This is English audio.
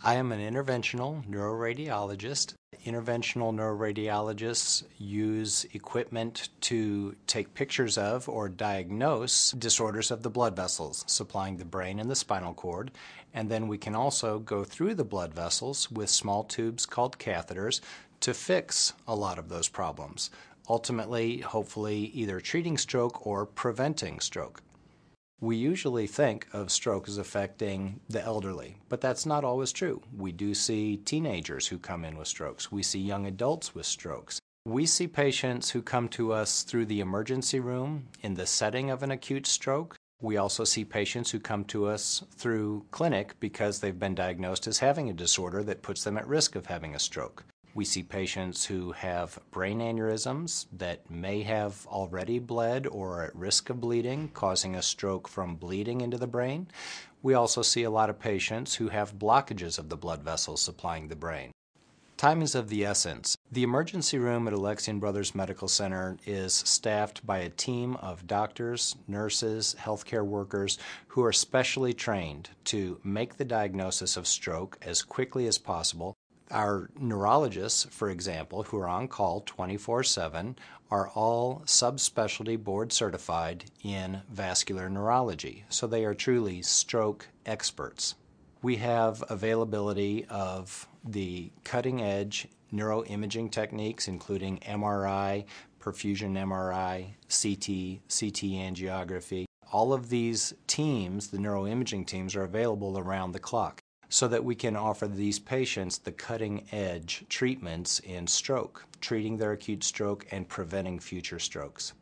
I am an interventional neuroradiologist. Interventional neuroradiologists use equipment to take pictures of or diagnose disorders of the blood vessels supplying the brain and the spinal cord, and then we can also go through the blood vessels with small tubes called catheters to fix a lot of those problems, ultimately, hopefully, either treating stroke or preventing stroke. We usually think of stroke as affecting the elderly, but that's not always true. We do see teenagers who come in with strokes. We see young adults with strokes. We see patients who come to us through the emergency room in the setting of an acute stroke. We also see patients who come to us through clinic because they've been diagnosed as having a disorder that puts them at risk of having a stroke. We see patients who have brain aneurysms that may have already bled or are at risk of bleeding, causing a stroke from bleeding into the brain. We also see a lot of patients who have blockages of the blood vessels supplying the brain. Time is of the essence. The emergency room at Alexian Brothers Medical Center is staffed by a team of doctors, nurses, healthcare workers who are specially trained to make the diagnosis of stroke as quickly as possible. Our neurologists, for example, who are on call 24/7, are all subspecialty board certified in vascular neurology, so they are truly stroke experts. We have availability of the cutting-edge neuroimaging techniques, including MRI, perfusion MRI, CT angiography. All of these teams, the neuroimaging teams, are available around the clock, so that we can offer these patients the cutting-edge treatments in stroke, treating their acute stroke and preventing future strokes.